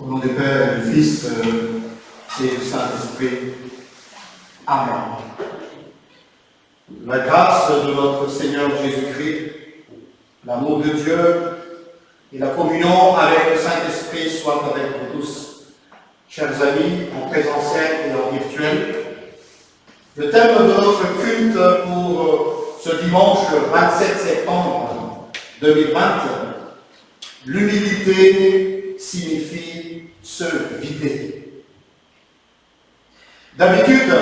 Au nom du Père, du Fils et du Saint-Esprit. Amen. La grâce de notre Seigneur Jésus-Christ, l'amour de Dieu et la communion avec le Saint-Esprit soient avec vous tous. Chers amis, en présentiel et en virtuel, le thème de notre culte pour ce dimanche 27 septembre 2020, l'humilité signifie se vider. D'habitude,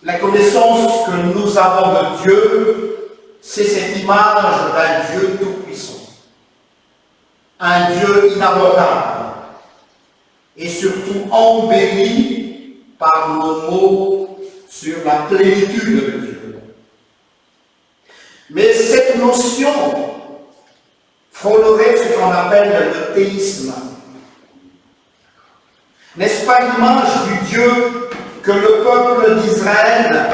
la connaissance que nous avons de Dieu, c'est cette image d'un Dieu tout-puissant, un Dieu inabordable et surtout embelli par nos mots sur la plénitude de Dieu. Mais cette notion frôlerait ce qu'on appelle le théisme. N'est-ce pas l'image du Dieu que le peuple d'Israël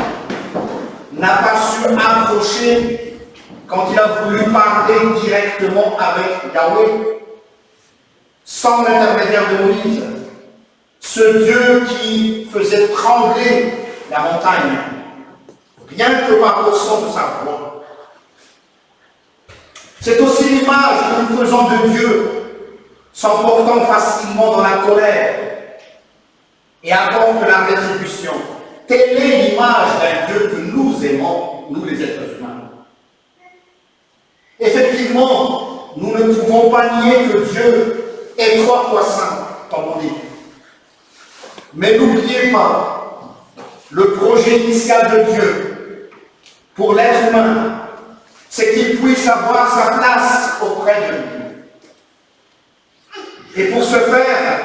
n'a pas su approcher quand il a voulu parler directement avec Yahweh, sans l'intermédiaire de Moïse? Ce Dieu qui faisait trembler la montagne, rien que par le son de sa voix. C'est aussi l'image que nous faisons de Dieu, s'emportant facilement dans la colère et attendre la rétribution. Telle est l'image d'un Dieu que nous aimons, nous les êtres humains. Effectivement, nous ne pouvons pas nier que Dieu est trois fois saint, comme on dit. Mais n'oubliez pas, le projet initial de Dieu pour l'être humain, c'est qu'il puisse avoir sa place auprès de lui. Et pour ce faire,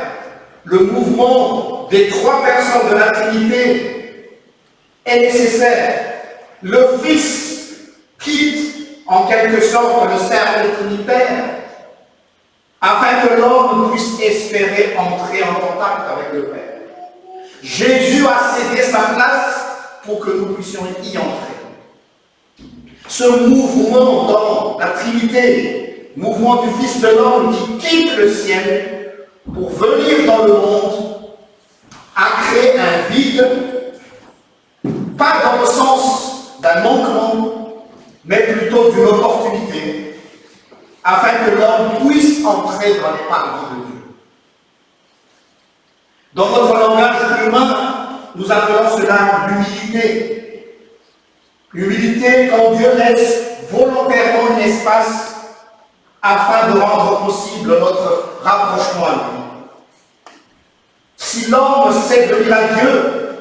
le mouvement des trois personnes de la Trinité est nécessaire. Le Fils quitte en quelque sorte le cercle trinitaire afin que l'homme puisse espérer entrer en contact avec le Père. Jésus a cédé sa place pour que nous puissions y entrer. Ce mouvement dans la Trinité, mouvement du Fils de l'homme qui quitte le ciel pour venir dans le monde, a créé un vide, pas dans le sens d'un manquement, mais plutôt d'une opportunité, afin que l'homme puisse entrer dans les paradis de Dieu. Dans notre langage humain, nous appelons cela l'humilité. L'humilité quand Dieu laisse volontairement un espace afin de rendre possible notre rapprochement à lui. Si l'homme sait venir à Dieu,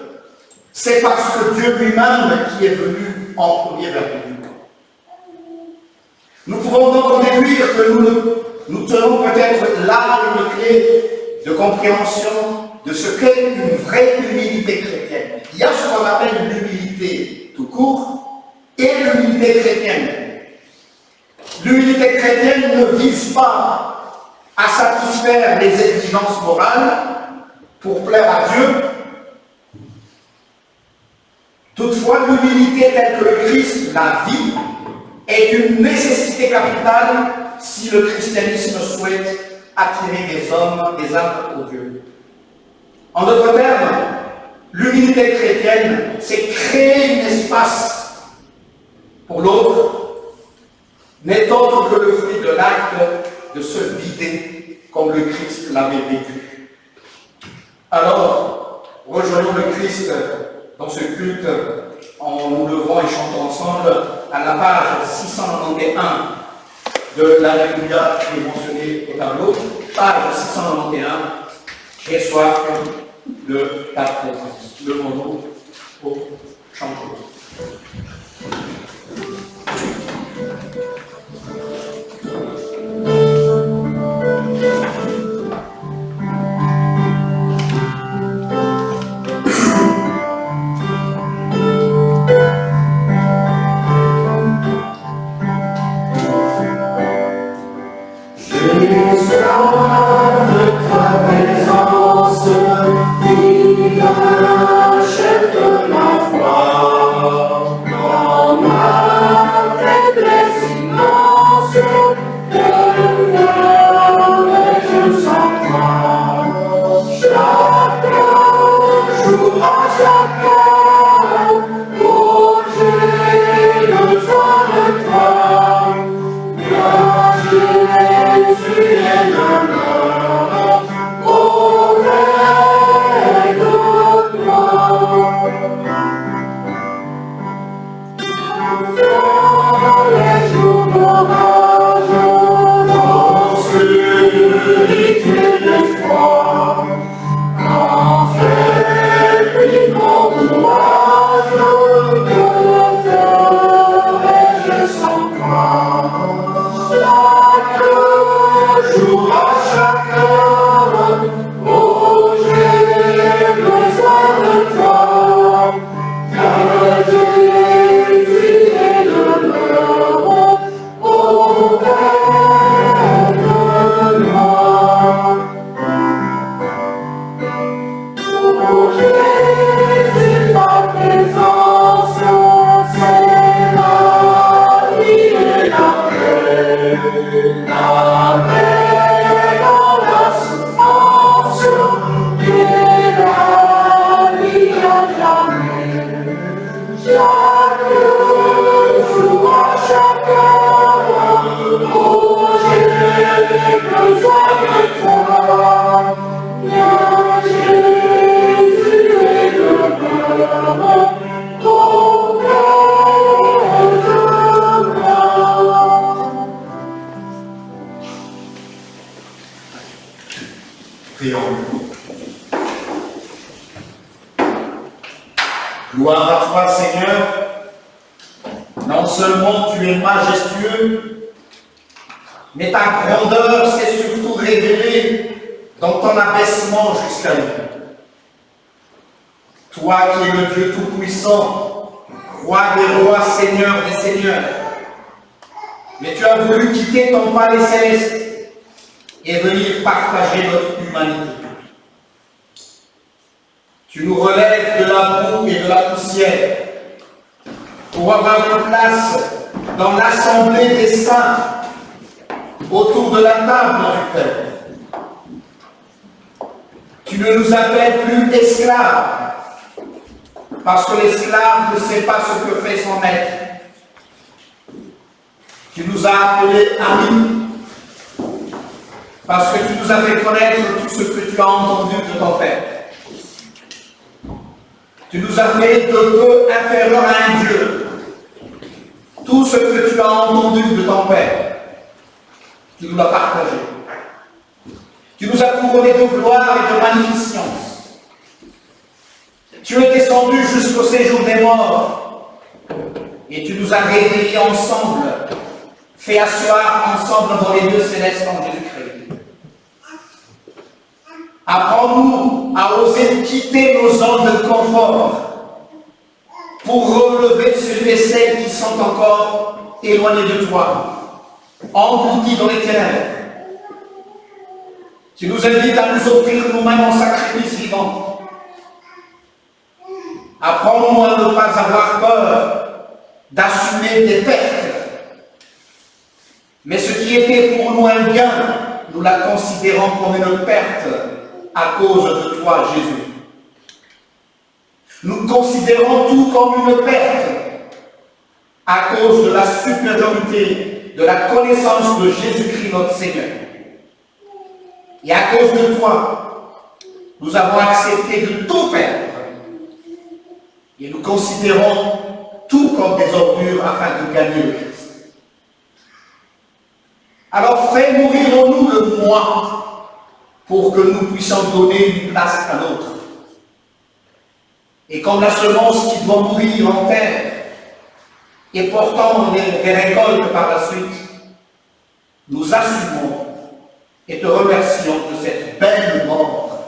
c'est parce que Dieu lui-même qui est venu en premier vers lui. Nous pouvons donc en déduire que nous tenons peut-être là une clé de compréhension de ce qu'est une vraie humilité chrétienne. Il y a ce qu'on appelle l'humilité tout court et l'humilité chrétienne. L'humilité chrétienne ne vise pas à satisfaire les exigences morales pour plaire à Dieu. Toutefois, l'humilité telle que le Christ la vit est une nécessité capitale si le christianisme souhaite attirer des hommes, des âmes au Dieu. En d'autres termes, l'humilité chrétienne, c'est créer un espace pour l'autre, n'est autre que le fruit de l'acte de se vider comme le Christ l'avait vécu. Alors, rejoignons le Christ dans ce culte en nous levant et chantons ensemble à la page 691 de l'Alléluia qui est mentionné au tableau, page 691, j'ai soif de ta présence. Levons-nous pour chanter. Quand fait Gloire à toi, Seigneur. Non seulement tu es majestueux, mais ta grandeur s'est surtout révélée dans ton abaissement jusqu'à nous. Toi qui es le Dieu Tout-Puissant, Roi des rois, Seigneur des seigneurs, mais tu as voulu quitter ton palais céleste et venir partager notre humanité. Tu nous relèves de la boue et de la poussière pour avoir une place dans l'assemblée des saints autour de la table du Père. Tu ne nous appelles plus esclaves parce que l'esclave ne sait pas ce que fait son maître. Tu nous as appelés amis parce que tu nous as fait connaître tout ce que tu as entendu de ton Père. Tu nous as fait de peu inférieurs à un Dieu. Tout ce que tu as entendu de ton Père, tu nous l'as partagé. Tu nous as couronnés de gloire et de magnificence. Tu es descendu jusqu'au séjour des morts et tu nous as réveillés ensemble, fait asseoir ensemble dans les lieux célestes en Jésus-Christ. Apprends-nous à oser quitter nos zones de confort pour relever ceux et celles qui sont encore éloignés de toi, engloutis dans les ténèbres. Tu nous invites à nous offrir nous-mêmes en sacrifice vivant. Apprends-nous à ne pas avoir peur d'assumer des pertes. Mais ce qui était pour nous un gain, nous la considérons comme une perte à cause de toi, Jésus. Nous considérons tout comme une perte à cause de la supériorité, de la connaissance de Jésus-Christ notre Seigneur. Et à cause de toi, nous avons accepté de tout perdre. Et nous considérons tout comme des ordures afin de gagner le Christ. Alors fais mourir en nous le moi pour que nous puissions donner une place à l'autre. Et comme la semence qui doit mourir en terre et portant des récoltes par la suite, nous assumons et te remercions de cette belle mort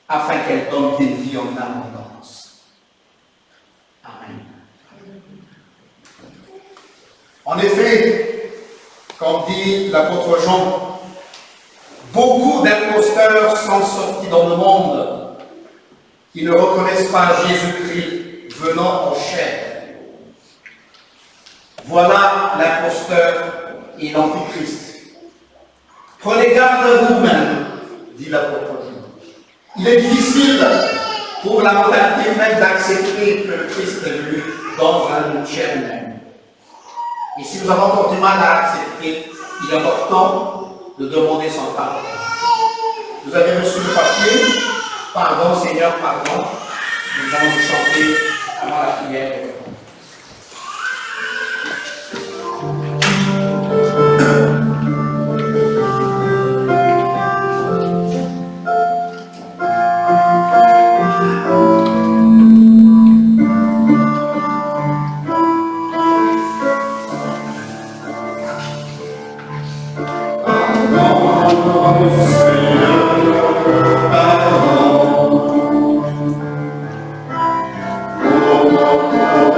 afin qu'elle donne des vies en abondance. Amen. En effet, comme dit l'apôtre Jean, beaucoup d'imposteurs sont sortis dans le monde qui ne reconnaissent pas Jésus-Christ venant en chair. Voilà l'imposteur et l'antichrist. Prenez garde à vous-même, dit l'apôtre Jean. Il est difficile pour la mentalité humaine d'accepter que le Christ est venu dans une chair humaine. Et si nous avons encore du mal à accepter, il est important de demander son pardon. Vous avez reçu le papier. Pardon, Seigneur, pardon. Nous allons chanter avant la prière. Oh,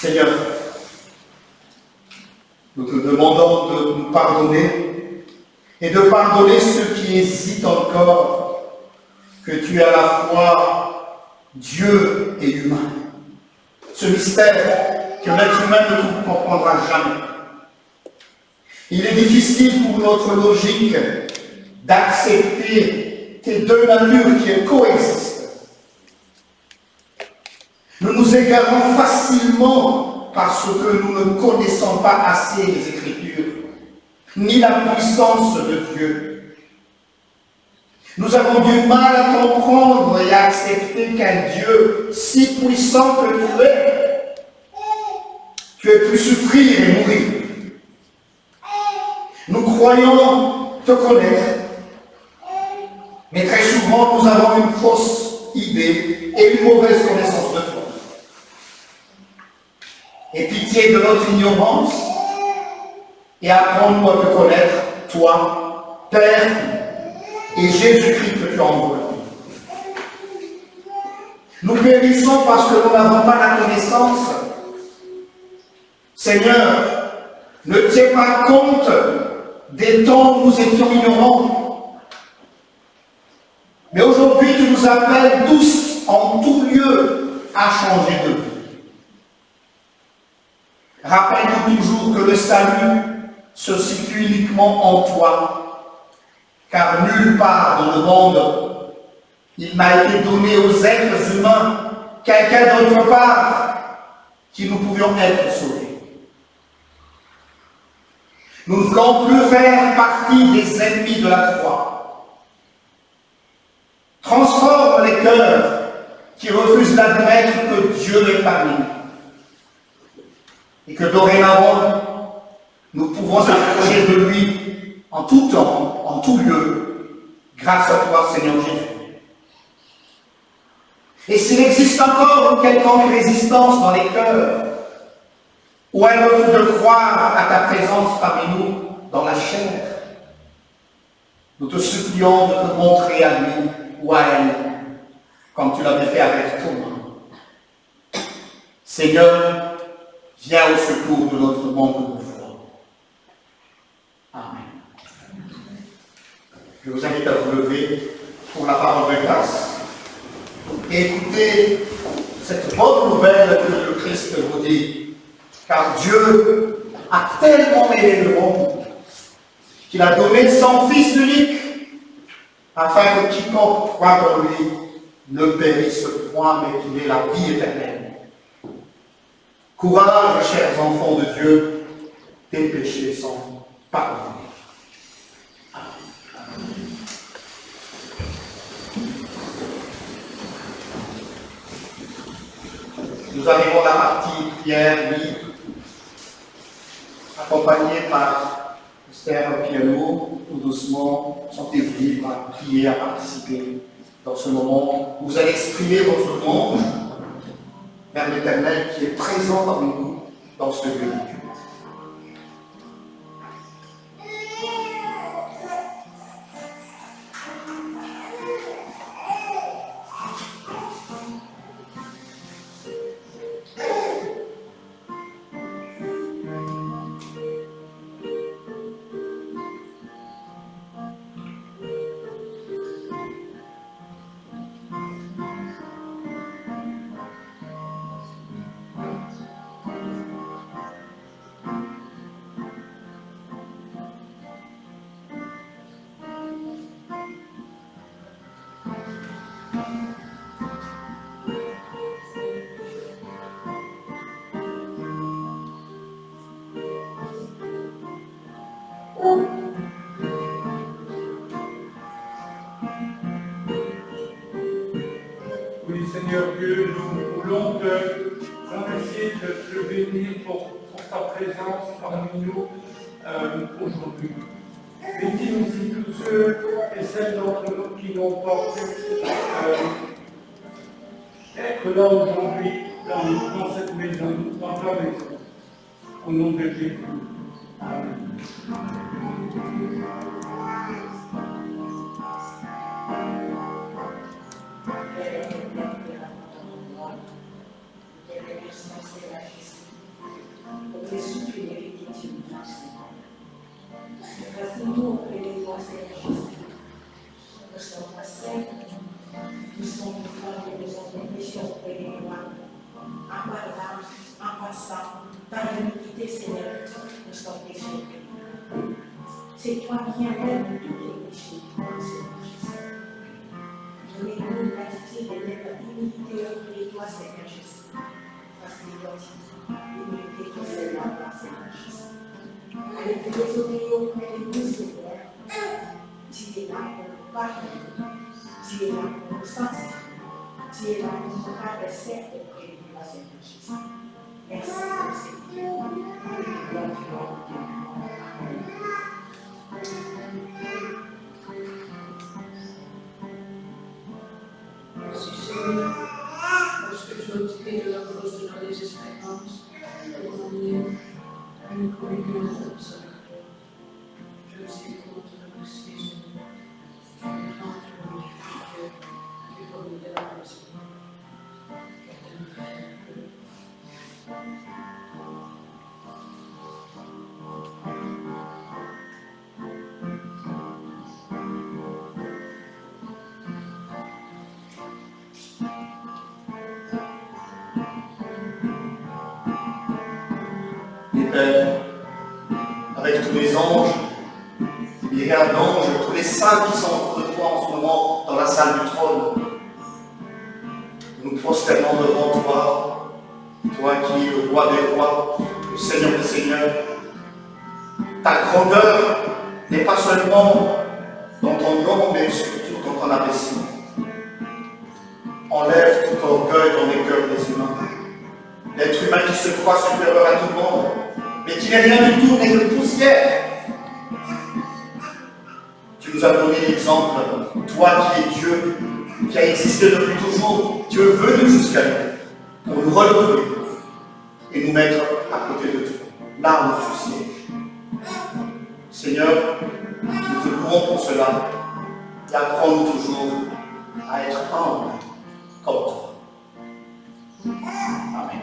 Seigneur, nous te demandons de nous pardonner et de pardonner ceux qui hésitent encore que tu es à la fois Dieu et humain. Ce mystère que l'être humain ne comprendra jamais. Il est difficile pour notre logique d'accepter tes deux natures qui coexistent. Nous nous égarons facilement parce que nous ne connaissons pas assez les Écritures, ni la puissance de Dieu. Nous avons du mal à comprendre et à accepter qu'un Dieu si puissant que tu aies pu souffrir et mourir. Nous croyons te connaître, mais très souvent nous avons une fausse idée et une mauvaise connaissance de toi. Aie pitié de notre ignorance et apprends-nous à te connaître, toi, Père, et Jésus-Christ que tu as envoyé. Nous périssons parce que nous n'avons pas la connaissance. Seigneur, ne tiens pas compte des temps où nous étions ignorants. Mais aujourd'hui, tu nous appelles tous, en tout lieu, à changer de vie. Rappelle-nous toujours que le salut se situe uniquement en toi, car nulle part dans le monde, il m'a été donné aux êtres humains quelqu'un d'autre part qui nous pouvions être sauvés. Nous ne voulons plus faire partie des ennemis de la croix. Transforme les cœurs qui refusent d'admettre que Dieu n'est parmi nous. Et que dorénavant, nous pouvons approcher de lui en tout temps, en tout lieu, grâce à toi, Seigneur Jésus. Et s'il existe encore une quelconque résistance dans les cœurs, ou un refus de croire à ta présence parmi nous dans la chair, nous te supplions de te montrer à lui ou à elle, comme tu l'avais fait avec Thomas. Seigneur, viens au secours de notre manque de foi. Amen. Je vous invite à vous lever pour la parole de grâce et écoutez cette bonne nouvelle que le Christ vous dit. Car Dieu a tellement aimé le monde qu'il a donné son Fils unique afin que quiconque croit en lui ne périsse point mais qu'il ait la vie éternelle. Courage, chers enfants de Dieu, tes péchés sont pardonnés. Nous arrivons à la partie prière libre, accompagné par le Père au piano, tout doucement, sentez-vous libre à prier, à participer dans ce moment où vous allez exprimer votre louange vers l'Éternel qui est présent parmi nous dans ce lieu. Oui, Seigneur Dieu, nous voulons te remercier, de te bénir pour ta présence parmi nous aujourd'hui. Bénis aussi tous ceux et celles d'entre nous qui n'ont pas pu être là aujourd'hui, dans cette maison, dans ta maison. Au nom de Jésus. Amen. C'est toi qui enlèves tous les péchés, donnez-nous l'attitude de notre humilité auprès de toi, Seigneur Jésus. Parce que toi, l'humilité possède la gloire, Seigneur Jésus. Allez te désobéir auprès de nous, Seigneur. Tu es là pour nous pardonner. Tu es là pour nous sanctifier. Tu es là pour nous adresser auprès de toi, Seigneur Jésus. Merci, Seigneur. Merci Seigneur, parce que tu as tiré de la crosse de la désespérance pour amener à une communion observatoire. Je sais comment te remercier, Seigneur. Tu es grand, tu es magnifique, tu es formidable, Seigneur. Avec tous les anges, les d'anges, tous les saints qui sont autour de toi en ce moment dans la salle du trône. Nous prosternons devant toi, toi qui es le roi des rois, le Seigneur des seigneurs. Ta grandeur n'est pas seulement dans ton nom, mais surtout dans ton abaissement. Enlève tout orgueil dans les cœurs des humains. L'être humain qui se croit supérieur à tout le monde, mais qui n'est rien du tout, n'est que poussière. Tu nous as donné l'exemple, toi qui es Dieu, qui a existé depuis toujours. Tu es venu jusqu'à nous pour nous relever et nous mettre à côté de toi, là où tu sièges. Seigneur, nous te louons pour cela et apprends-nous toujours à être humbles comme toi. Amen.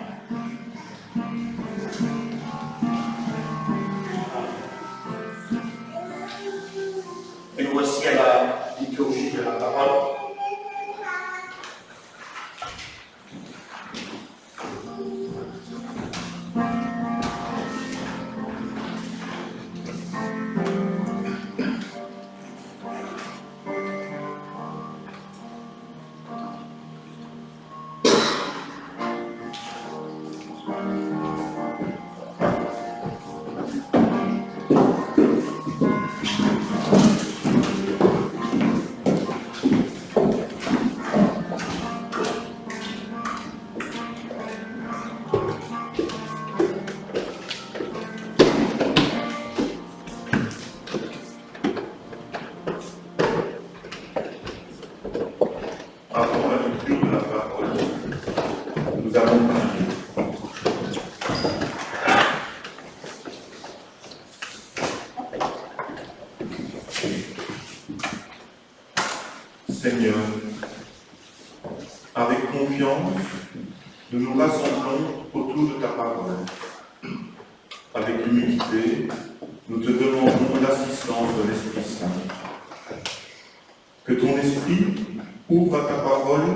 Et nous voici à la liturgie de la parole. Seigneur, avec confiance, nous nous rassemblons autour de ta parole. Avec humilité, nous te demandons l'assistance de l'Esprit Saint. Que ton Esprit ouvre à ta parole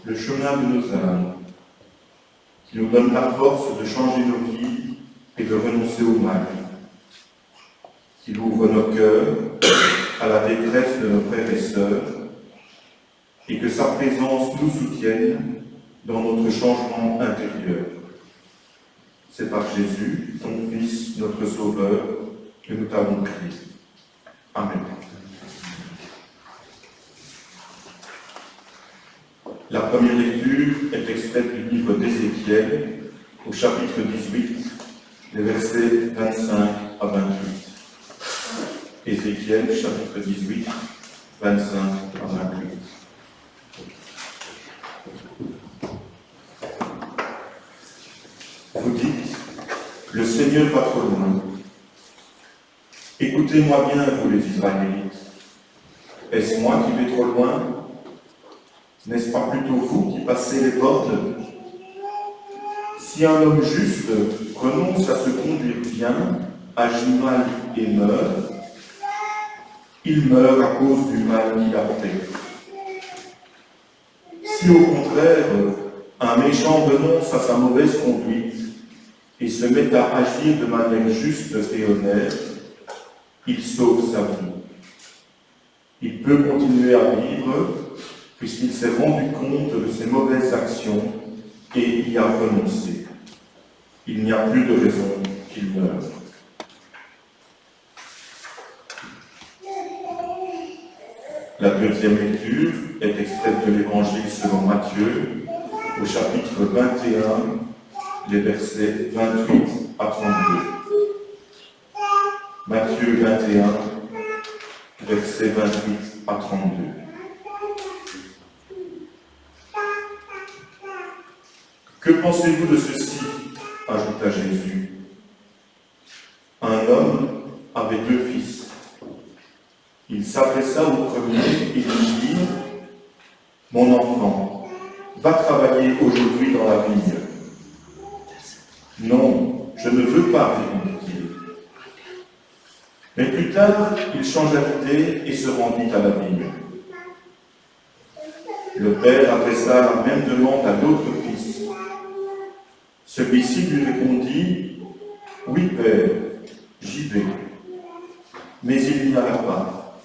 le chemin de nos âmes, qui nous donne la force de changer nos vies et de renoncer au mal, qu'il ouvre nos cœurs à la détresse de nos frères et sœurs, et que sa présence nous soutienne dans notre changement intérieur. C'est par Jésus, ton Fils, notre Sauveur, que nous t'avons prié. Amen. La première lecture est extraite du livre d'Ézéchiel, au chapitre 18, les versets 25 à 28. Ézéchiel, chapitre 18, 25 à 28. Vous dites, le Seigneur va trop loin. Écoutez-moi bien, vous les Israélites. Est-ce moi qui vais trop loin? N'est-ce pas plutôt vous qui passez les bornes? Si un homme juste renonce à se conduire bien, agit mal et meurt, il meurt à cause du mal qu'il a fait. Si au contraire, un méchant renonce à sa mauvaise conduite et se met à agir de manière juste et honnête, il sauve sa vie. Il peut continuer à vivre puisqu'il s'est rendu compte de ses mauvaises actions et y a renoncé. Il n'y a plus de raison qu'il meure. La deuxième lecture est extraite de l'Évangile selon Matthieu, au chapitre 21, les versets 28 à 32. Matthieu 21, versets 28 à 32. Que pensez-vous de ceci? Ajouta Jésus. Un homme avait 2 fils. Il s'adressa au premier et lui dit, « Mon enfant, va travailler aujourd'hui dans la vigne. » « Non, je ne veux pas, répondit-il. Mais plus tard, il changea d'idée et se rendit à la vigne. Le père adressa la même demande à l'autre fils. Celui-ci lui répondit, « Oui, père, j'y vais. » Mais il n'y alla pas.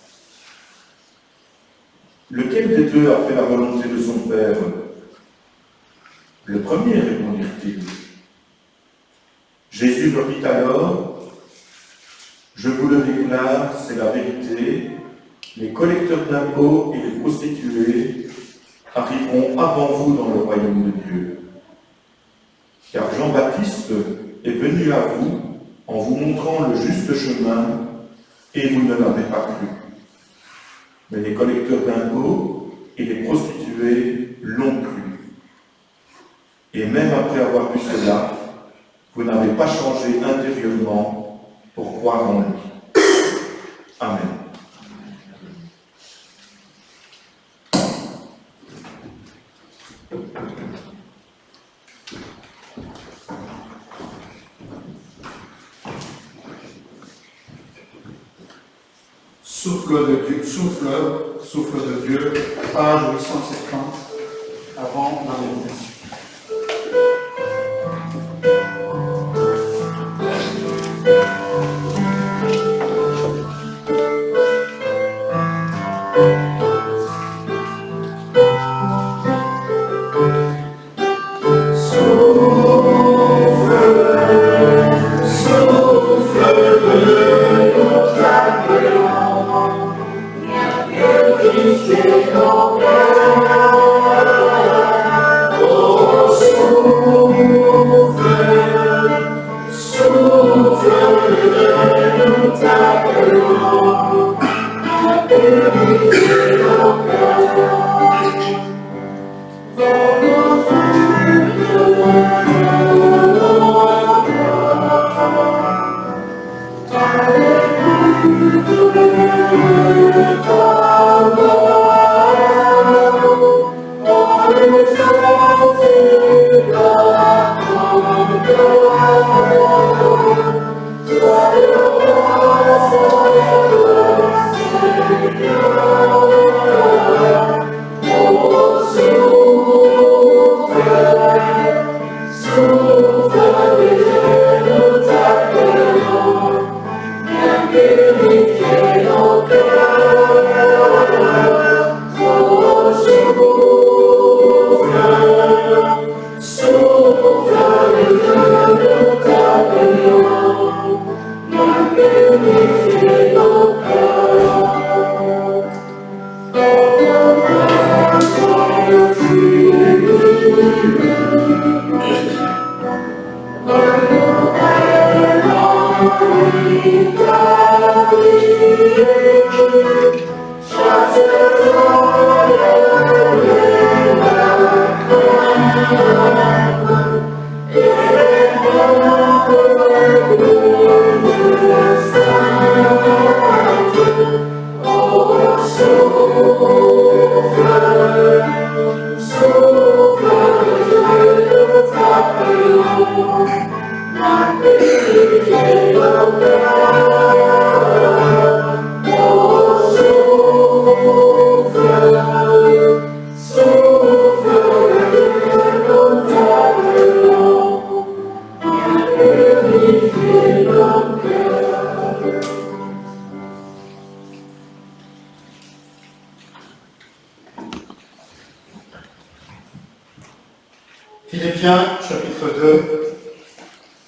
Lequel des deux a fait la volonté de son père? Le premier, répondirent-ils. Jésus leur dit alors, « Je vous le déclare, c'est la vérité, les collecteurs d'impôts et les prostituées arriveront avant vous dans le royaume de Dieu. Car Jean-Baptiste est venu à vous en vous montrant le juste chemin, et vous ne l'avez pas cru. Mais les collecteurs d'impôts et les prostituées l'ont cru. Et même après avoir vu cela, vous n'avez pas changé intérieurement pour croire en lui. » Amen. Souffle de Dieu, souffle de Dieu, page 850, avant la méditation. Alleluia. Philippiens chapitre 2,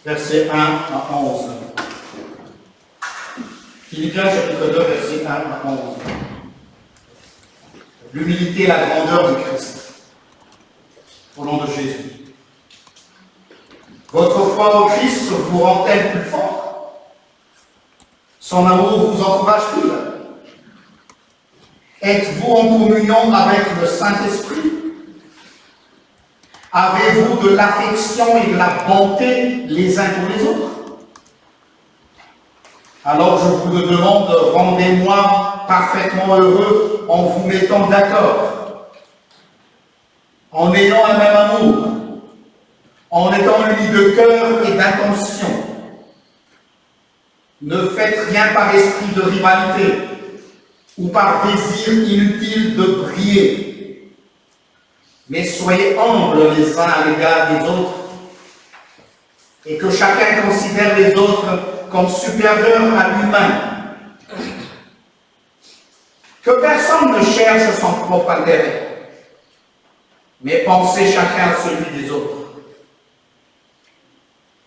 versets 1 à 11. Philippiens chapitre 2, versets 1 à 11. L'humilité et la grandeur de Christ. Au nom de Jésus. Votre foi au Christ vous rend-elle plus fort? Son amour vous encourage-t-il? Êtes-vous en communion avec le Saint-Esprit? Avez-vous de l'affection et de la bonté les uns pour les autres? Alors je vous le demande, rendez-moi parfaitement heureux en vous mettant d'accord, en ayant un même amour, en étant unis de cœur et d'intention. Ne faites rien par esprit de rivalité ou par désir inutile de briller, mais soyez humbles les uns à l'égard des autres, et que chacun considère les autres comme supérieurs à lui-même. Que personne ne cherche son propre intérêt, mais pensez chacun à celui des autres.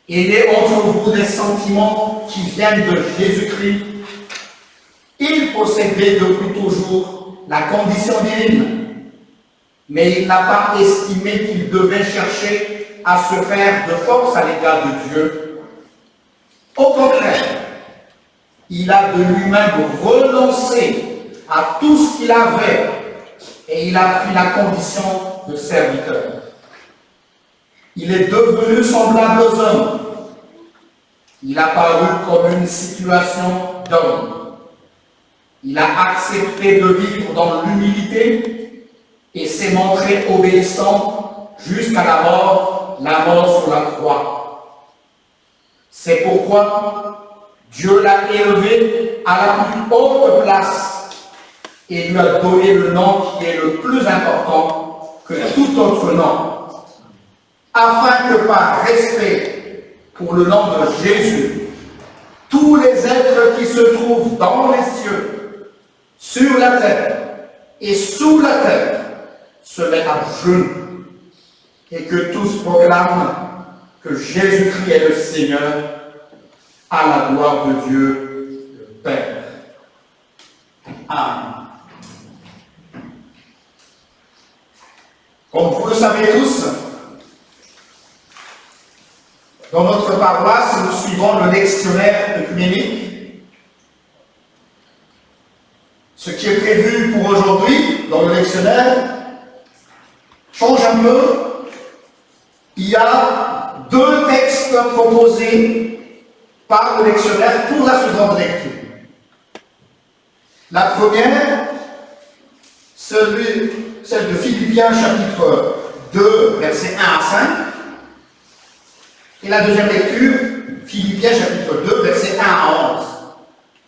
Ayez entre vous des sentiments qui viennent de Jésus-Christ. Il possédait depuis toujours la condition divine, mais il n'a pas estimé qu'il devait chercher à se faire de force à l'égard de Dieu. Au contraire, il a de lui-même renoncé à tout ce qu'il avait et il a pris la condition de serviteur. Il est devenu semblable aux hommes. Il a paru comme une situation d'homme. Il a accepté de vivre dans l'humilité et s'est montré obéissant jusqu'à la mort sur la croix. C'est pourquoi Dieu l'a élevé à la plus haute place et lui a donné le nom qui est le plus important que tout autre nom, afin que par respect pour le nom de Jésus, tous les êtres qui se trouvent dans les cieux, sur la terre et sous la terre se mettent à genoux et que tous proclament que Jésus-Christ est le Seigneur, à la gloire de Dieu le Père. Amen. Comme vous le savez tous, dans notre paroisse, nous suivons le lectionnaire œcuménique. Ce qui est prévu pour aujourd'hui dans le lectionnaire change un peu. Il y a deux textes proposés par le lectionnaire pour la seconde lecture. La première, celle de Philippiens chapitre 2, versets 1 à 5. Et la deuxième lecture, Philippiens chapitre 2, versets 1 à 11.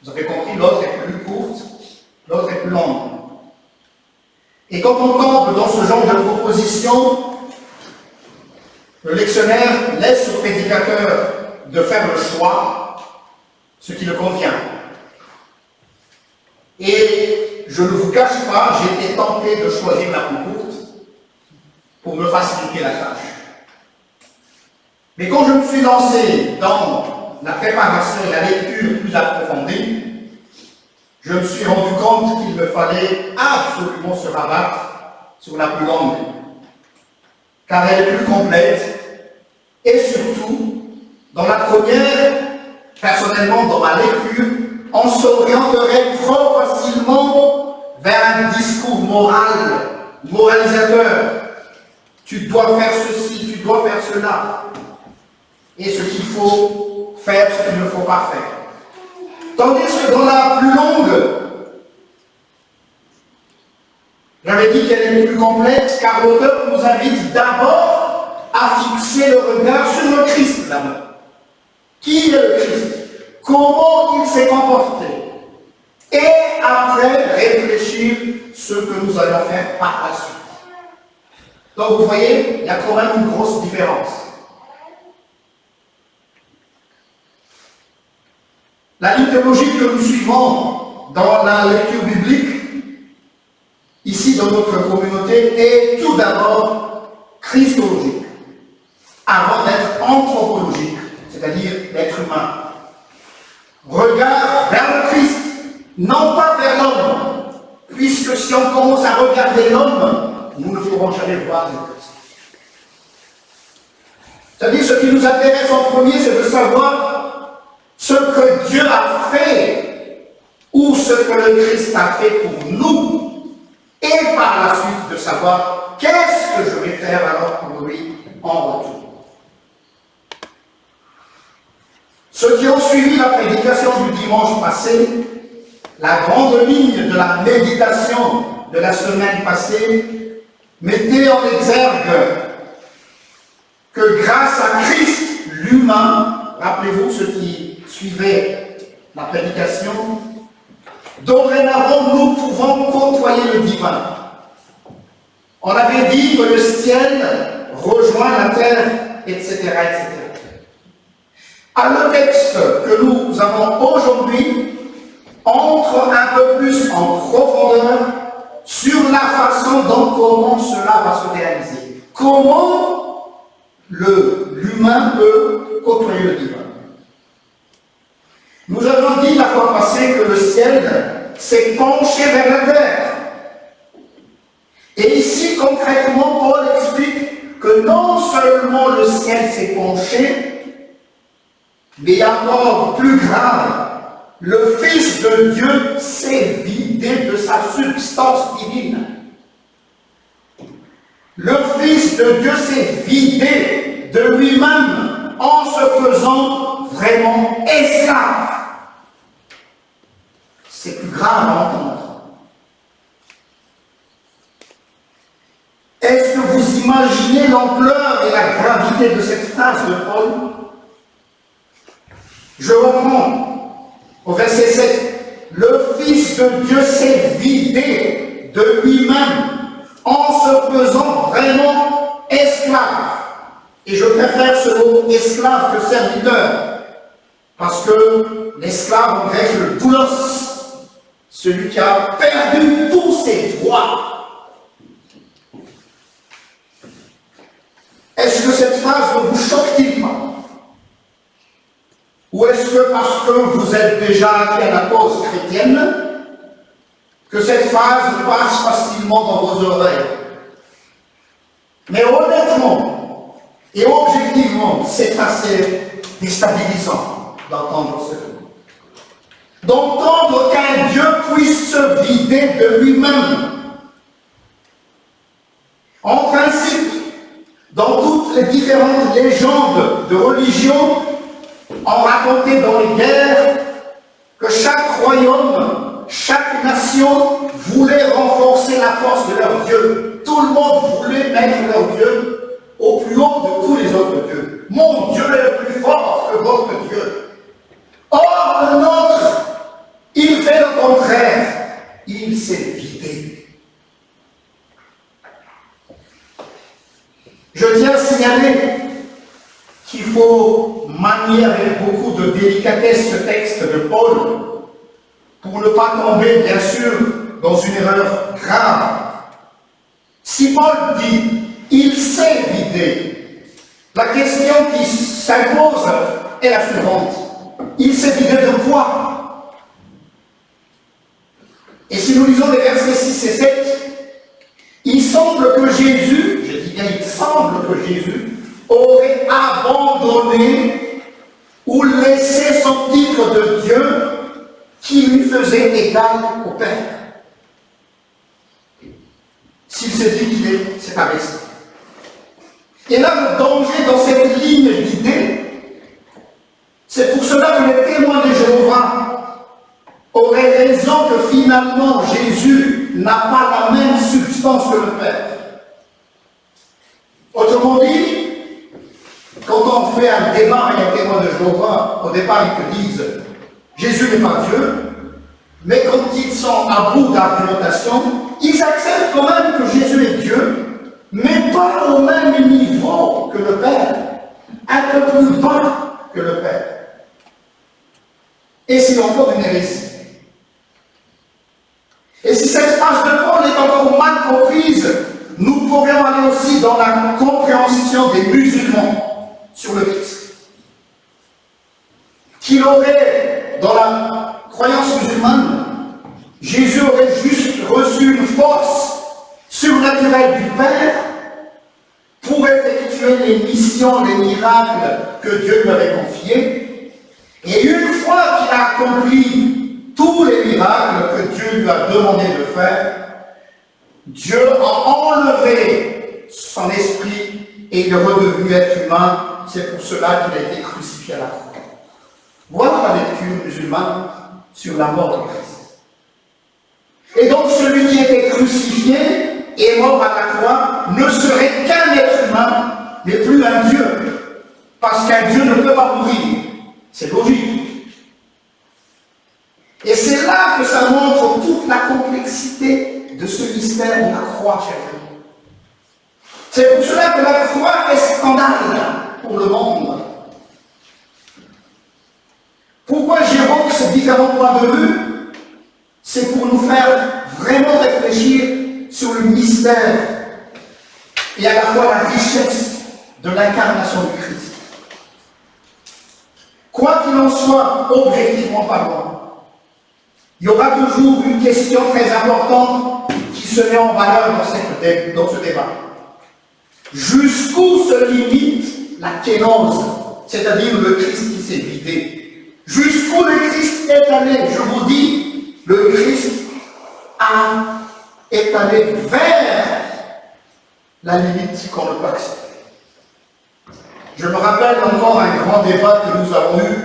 Vous avez compris, l'autre est plus courte, l'autre est plus longue. Et quand on tombe dans ce genre de proposition, le lectionnaire laisse au prédicateur de faire le choix, ce qui le convient. Et je ne vous cache pas, j'ai été tenté de choisir la plus courte pour me faciliter la tâche. Mais quand je me suis lancé dans la préparation et la lecture plus approfondie, je me suis rendu compte qu'il me fallait absolument se rabattre sur la plus longue, car elle est plus complète, et surtout, dans la première, personnellement dans ma lecture, on s'orienterait trop facilement vers vers un discours moral, moralisateur. Tu dois faire ceci, tu dois faire cela. Et ce qu'il faut faire, ce qu'il ne faut pas faire. Tandis que dans la plus longue, j'avais dit qu'elle est plus complète, car l'auteur nous invite d'abord à fixer le regard sur le Christ là-bas. Qui est le Christ? Comment il s'est comporté? Et après, réfléchir ce que nous allons faire par la suite. Donc vous voyez, il y a quand même une grosse différence. La ligne théologique que nous suivons dans la lecture biblique, ici dans notre communauté, est tout d'abord christologique, avant d'être anthropologique, c'est-à-dire d'être humain. Regard vers le Christ, non pas vers l'homme, puisque si on commence à regarder l'homme, nous ne pourrons jamais voir le Christ. C'est-à-dire, ce qui nous intéresse en premier, c'est de savoir ce que Dieu a fait, ou ce que le Christ a fait pour nous, et par la suite de savoir qu'est-ce que je vais faire alors pour lui en retour. Ceux qui ont suivi la prédication du dimanche passé, la grande ligne de la méditation de la semaine passée, mettait en exergue que grâce à Christ, l'humain, rappelez-vous ceux qui suivaient la prédication, dorénavant nous pouvons côtoyer le divin. On avait dit que le ciel rejoint la terre, etc., etc. Alors, le texte que nous avons aujourd'hui entre un peu plus en profondeur sur la façon dont comment cela va se réaliser. Comment l'humain peut côtoyer le divin. Nous avons dit la fois passée que le ciel s'est penché vers la terre. Et ici, concrètement, Paul explique que non seulement le ciel s'est penché, mais encore plus grave, le Fils de Dieu s'est vidé de sa substance divine. Le Fils de Dieu s'est vidé de lui-même en se faisant vraiment esclave. C'est plus grave à entendre. Est-ce que vous imaginez l'ampleur et la gravité de cette phrase de Paul? Je reprends au verset 7. Le Fils de Dieu s'est vidé de lui-même en se faisant vraiment esclave. Et je préfère ce mot esclave que serviteur, parce que l'esclave en grec, le doulos, celui qui a perdu tous ses droits. Est-ce que cette phrase ne vous choque-t-il pas? Ou est-ce que parce que vous êtes déjà acquis à la cause chrétienne, que cette phrase passe facilement dans vos oreilles? Mais honnêtement et objectivement, c'est assez déstabilisant d'entendre cela. D'entendre qu'un Dieu puisse se vider de lui-même. En principe, dans toutes les différentes légendes de religion, on racontait dans les guerres que chaque royaume, chaque nation voulait renforcer la force de leur Dieu. Tout le monde voulait mettre leur Dieu au plus haut de tous les autres dieux. Mon Dieu est le plus fort que votre Dieu. Or, le nôtre, il fait le contraire. Il s'est vidé. Je tiens à signaler qu'il faut manier avec beaucoup de délicatesse ce texte de Paul pour ne pas tomber, bien sûr, dans une erreur grave. Si Paul dit « il s'est vidé », la question qui s'impose est la suivante. Il s'est vidé de quoi? Et si nous lisons les versets 6 et 7, il semble que Jésus, je dis bien il semble que Jésus, aurait abandonné ou laissé son titre de Dieu qui lui faisait égal au Père. s'il se dit qu'il s'est abaissé. Et là, le danger dans cette ligne d'idées, c'est pour cela que les témoins de Jéhovah auraient raison que finalement Jésus n'a pas la même substance que le Père. Autrement dit, quand on fait un débat avec un témoin de Jéhovah, au départ ils te disent Jésus n'est pas Dieu, mais quand ils sont à bout d'argumentation, ils acceptent quand même que Jésus est Dieu, mais pas au même niveau que le Père, un peu plus bas que le Père. Et c'est encore une hérésie. Et si cette phrase de Paul est encore mal comprise, nous pourrions aller aussi dans la compréhension des musulmans sur le Christ. Qu'il aurait, dans la croyance musulmane, Jésus aurait juste reçu une force surnaturelle du Père pour effectuer les missions, les miracles que Dieu lui avait confiés. Et une fois qu'il a accompli tous les miracles que Dieu lui a demandé de faire, Dieu a enlevé son esprit et il est redevenu être humain. C'est pour cela qu'il a été crucifié à la croix. Voilà la lecture musulmane sur la mort de Christ. Et donc celui qui était crucifié et mort à la croix ne serait qu'un être humain, mais plus un Dieu. Parce qu'un Dieu ne peut pas mourir. C'est logique. Et c'est là que ça montre toute la complexité de ce mystère de la croix, chers amis. C'est pour cela que la croix est scandale pour le monde. Pourquoi j'évoque ces différents points de vue? C'est pour nous faire vraiment réfléchir sur le mystère et à la fois la richesse de l'incarnation du Christ. Quoi qu'il en soit, objectivement parlant, il y aura toujours une question très importante qui se met en valeur dans ce débat. Jusqu'où se limite la kénose, c'est-à-dire le Christ qui s'est vidé? Jusqu'où le Christ est allé? Je vous dis, le Christ est allé vers la limite qu'on ne peut accepter. Je me rappelle encore un grand débat que nous avons eu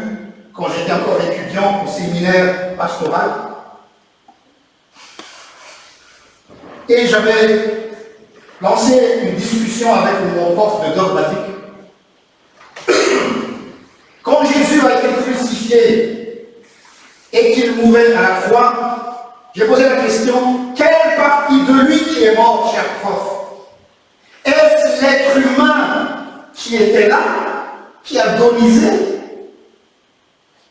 quand j'étais encore étudiant au séminaire pastoral. Et j'avais lancé une discussion avec mon prof de dogmatique. Quand Jésus a été crucifié et qu'il mourait à la croix, j'ai posé la question, quelle partie de lui qui est mort, cher prof? Est-ce l'être humain qui était là, qui a agonisé?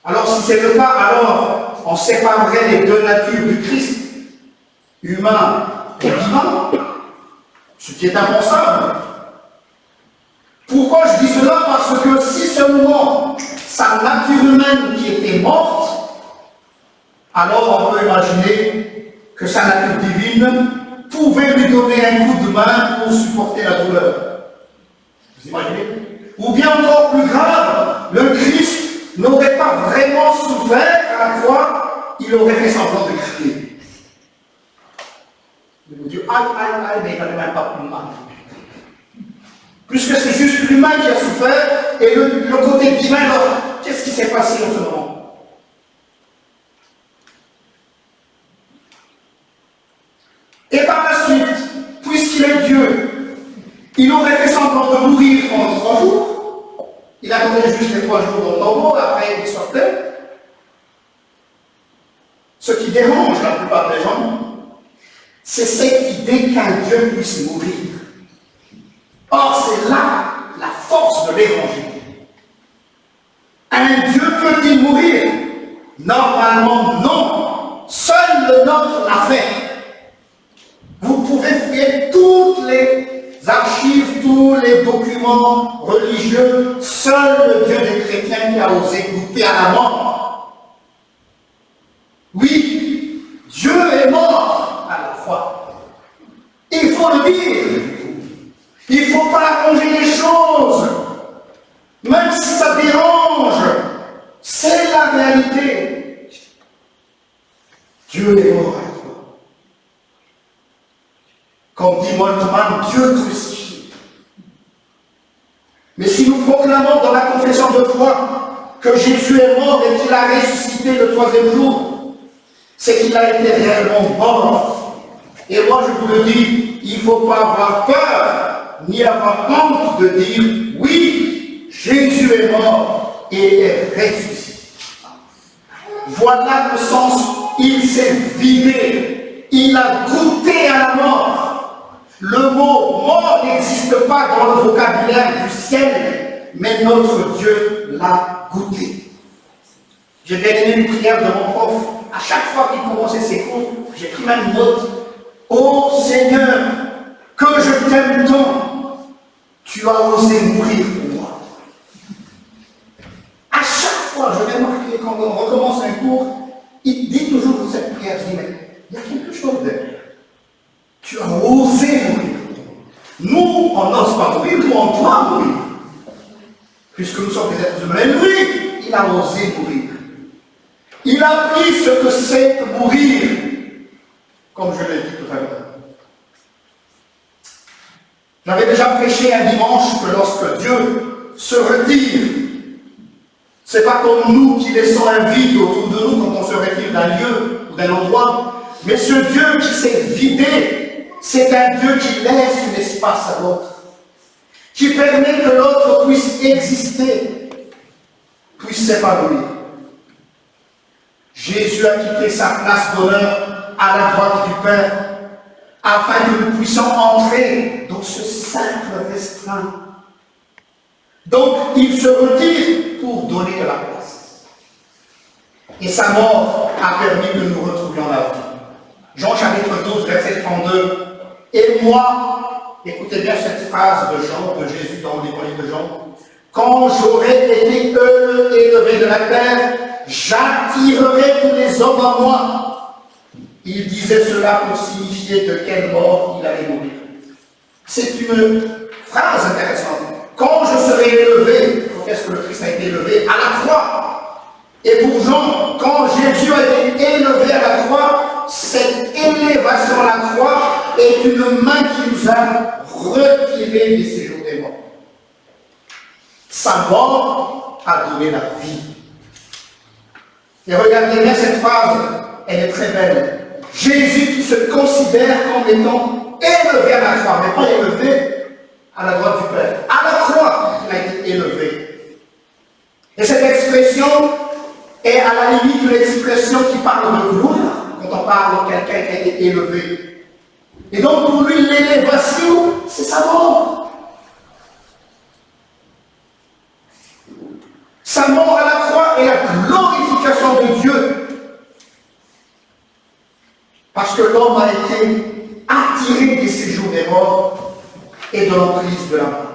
Alors si c'est le cas, alors on séparerait les deux natures du Christ, humain et divin, ce qui est impensable. Pourquoi je dis cela? Parce que si seulement sa nature humaine qui était morte, alors on peut imaginer que sa nature divine pouvait lui donner un coup de main pour supporter la douleur. Vous imaginez? Ou bien encore plus grave, le Christ n'aurait pas vraiment souffert à la croix, il aurait fait semblant de crier. Il vous dit, aïe, mais il n'avait même pas plus mal. Puisque c'est juste l'humain qui a souffert, et le côté divin, alors, qu'est-ce qui s'est passé en ce moment? Et par la suite, puisqu'il est Dieu, il aurait fait semblant de mourir pendant 3 jours. Il attendait juste les 3 jours dans le tombeau, après il sortait. Ce qui dérange la plupart des gens, c'est cette idée qu'un Dieu puisse mourir. Or, c'est là la force de l'évangile. Un Dieu peut-il mourir? Normalement, non. Seul le nôtre l'a fait. Vous pouvez fouiller toutes les archives, tous les documents religieux. Seul le Dieu des chrétiens qui a osé goûter à la mort. Oui, Dieu est mort à la fois. Il faut le dire. Il ne faut pas arranger les choses, même si ça dérange. C'est la réalité. Dieu est mort à la croix. Comme dit Moltmann, Dieu crucifié. Mais si nous proclamons dans la confession de foi que Jésus est mort et qu'il a ressuscité le troisième jour, c'est qu'il a été réellement mort. Et moi je vous le dis, il ne faut pas avoir peur, ni avoir honte de dire, oui, Jésus est mort et est ressuscité. Voilà le sens, il s'est vidé, il a goûté à la mort. Le mot mort n'existe pas dans le vocabulaire du ciel, mais notre Dieu l'a goûté. J'ai bien aimé une prière de mon prof. À chaque fois qu'il commençait ses cours, j'ai pris ma note. Ô Seigneur, que je t'aime tant, tu as osé mourir pour moi. À chaque fois, je vais marquer quand on recommence un cours, il dit toujours cette prière. Je dis, mais il y a quelque chose derrière. Tu as osé mourir. Nous, on n'ose pas mourir, nous, on doit mourir. Puisque nous sommes des êtres humains. Mais lui, il a osé mourir. Il a pris ce que c'est que mourir, comme je l'ai dit tout à l'heure. J'avais déjà prêché un dimanche que lorsque Dieu se retire, ce n'est pas comme nous qui laissons un vide autour de nous quand on se retire d'un lieu ou d'un endroit, mais ce Dieu qui s'est vidé, c'est un Dieu qui laisse un espace à l'autre, qui permet que l'autre puisse exister, puisse s'épanouir. Jésus a quitté sa place d'honneur à la droite du Père, afin que nous puissions entrer dans ce simple restreint. Donc, il se retire pour donner de la place. Et sa mort a permis que nous retrouvions la vie. Jean chapitre 12, verset 32. Et moi, écoutez bien cette phrase de Jean, de Jésus dans l'évangile de Jean. Quand j'aurai été élevé de la terre, j'attirerai tous les hommes à moi. Il disait cela pour signifier de quelle mort il allait mourir. C'est une phrase intéressante. Quand je serai élevé, qu'est-ce que le Christ a été élevé? À la croix. Et pour Jean, quand Jésus a été élevé à la croix, cette élévation à la croix est une main qui nous a retirés du séjour des morts. Sa mort a donné la vie. Et regardez bien cette phrase, elle est très belle. Jésus qui se considère comme étant élevé à la croix, mais pas élevé à la droite du Père. À la croix, il a été élevé. Et cette expression est à la limite une expression qui parle de gloire, quand on parle de quelqu'un qui a été élevé. Et donc pour lui, l'élévation, c'est sa mort. Sa mort à la croix est la glorification de Dieu. Parce que l'homme a été attiré des séjours des morts et de l'emprise de la mort.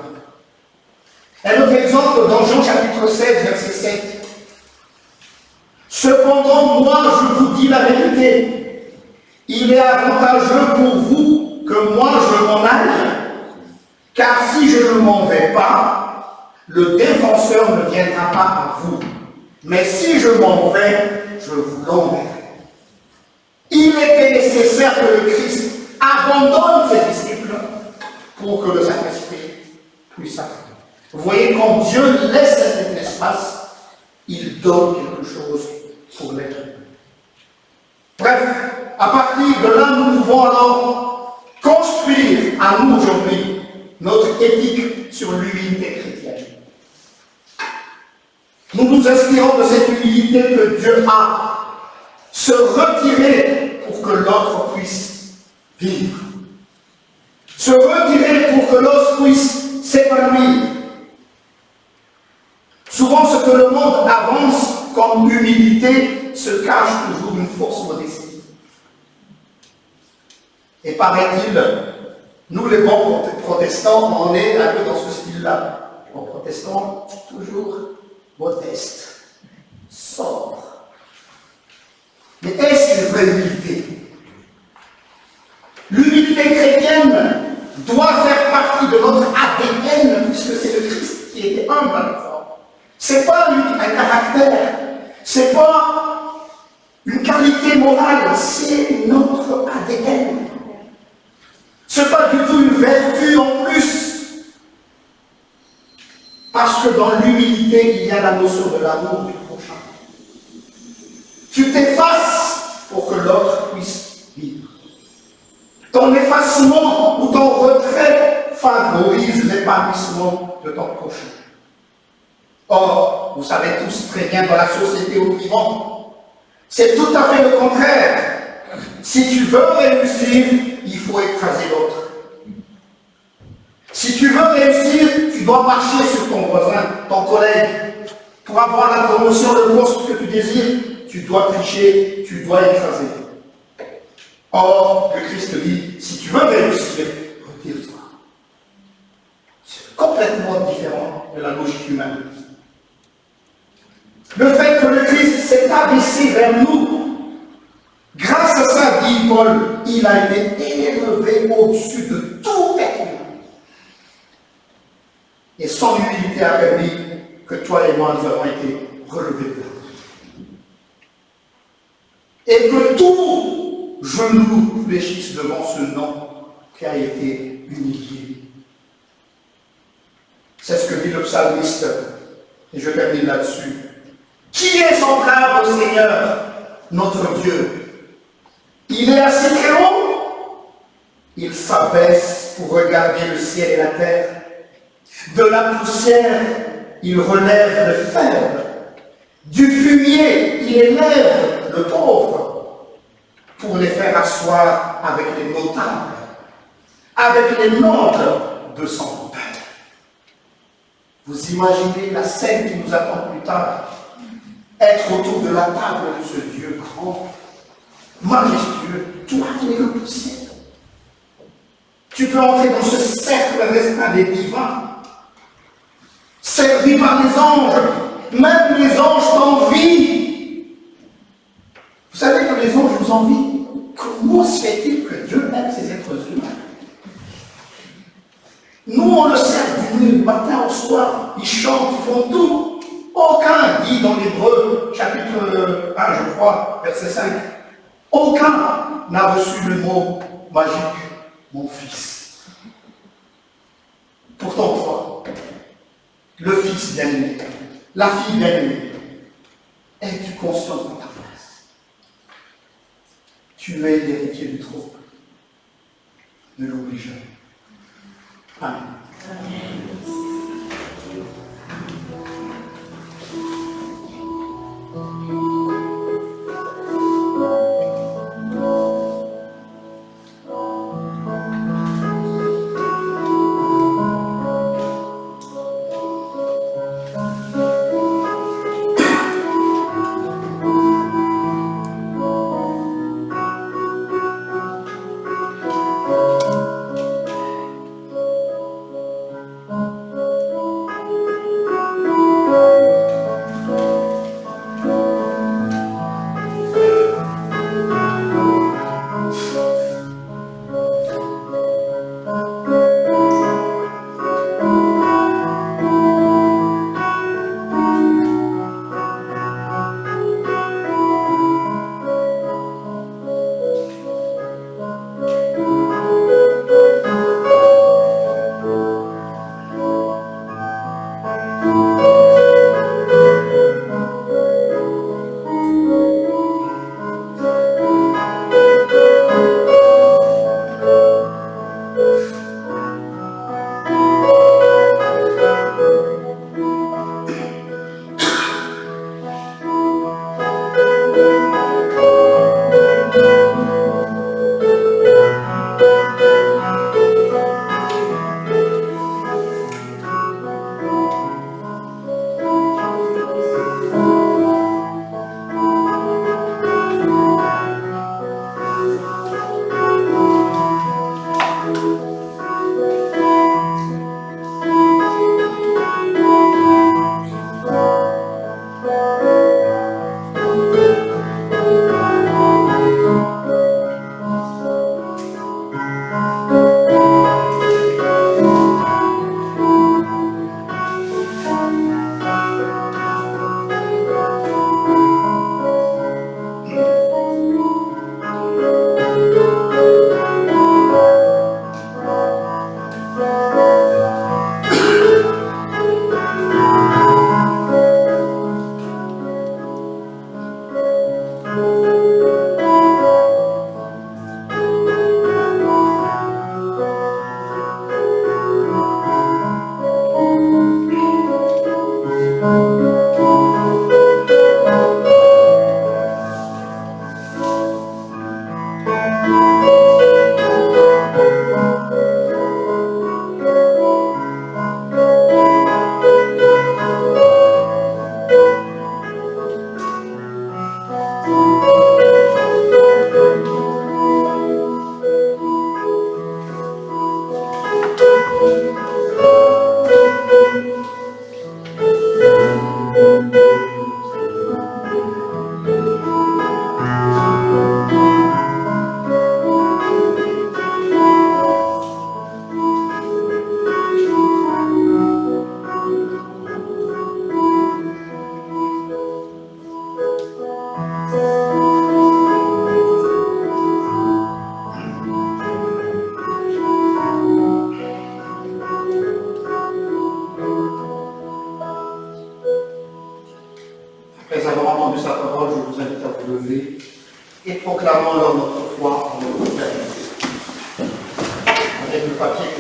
Un autre exemple dans Jean chapitre 16, verset 7. Cependant, moi je vous dis la vérité, il est avantageux pour vous que moi je m'en aille, car si je ne m'en vais pas, le défenseur ne viendra pas à vous. Mais si je m'en vais, je vous l'enverrai. Il était nécessaire que le Christ abandonne ses disciples pour que le Saint-Esprit puisse arriver. Vous voyez, quand Dieu laisse cet espace, il donne quelque chose pour l'être humain. Bref, à partir de là, nous pouvons alors construire à nous aujourd'hui notre éthique sur l'humilité chrétienne. Nous nous inspirons de cette humilité que Dieu a. Se retirer pour que l'autre puisse vivre. Se retirer pour que l'autre puisse s'épanouir. Souvent, ce que le monde avance comme humilité se cache toujours une fausse modestie. Et paraît-il, nous les bons protestants, on est un peu dans ce style-là. Les bons protestants, toujours modestes, sobres. Mais est-ce une vraie humilité? L'humilité chrétienne doit faire partie de notre ADN, puisque c'est le Christ qui était humble à la fois. Ce n'est pas un caractère, ce n'est pas une qualité morale, c'est notre ADN. Ce n'est pas Parce que dans l'humilité, il y a la notion de l'amour du prochain. Tu t'effaces pour que l'autre puisse vivre. Ton effacement ou ton retrait favorise l'épanouissement de ton prochain. Or, vous savez tous très bien, dans la société où nous vivons, c'est tout à fait le contraire. Si tu veux réussir, il faut écraser l'autre. Si tu veux réussir, tu dois marcher sur ton voisin, ton collègue. Pour avoir la promotion, le poste que tu désires, tu dois tricher, tu dois écraser. Or, le Christ dit, si tu veux réussir, retire-toi. C'est complètement différent de la logique humaine. Le fait que le Christ s'est abaissé vers nous, grâce à ça, dit Paul, il a été élevé au-dessus de tout être humain. Et son humilité a permis que toi et moi, nous avons été relevés de là. Et que tout genou fléchisse devant ce nom qui a été humilié. C'est ce que dit le psalmiste. Et je termine là-dessus. Qui est semblable au Seigneur, notre Dieu? Il est assis très haut. Il s'abaisse pour regarder le ciel et la terre. De la poussière, il relève le faible. Du fumier, il élève le pauvre pour les faire asseoir avec les notables, avec les nobles de son père. Vous imaginez la scène qui nous attend plus tard? Être autour de la table de ce Dieu grand, majestueux, toi qui es le poussière. Tu peux entrer dans ce cercle restreint des divins, servi par les anges, même les anges t'envient. Vous savez que les anges vous envient? Comment se fait-il que Dieu aime ces êtres humains? Nous, on le sert du matin au soir, ils chantent, ils font tout. Aucun, dit dans l'Hébreu, chapitre 1, je crois, verset 5, aucun n'a reçu le mot magique, mon fils. Pourtant, toi, le fils bien-aimé, la fille bien-aimée, es-tu conscient de ta place? Tu es l'héritier du trône. Ne l'oublie jamais. Amen.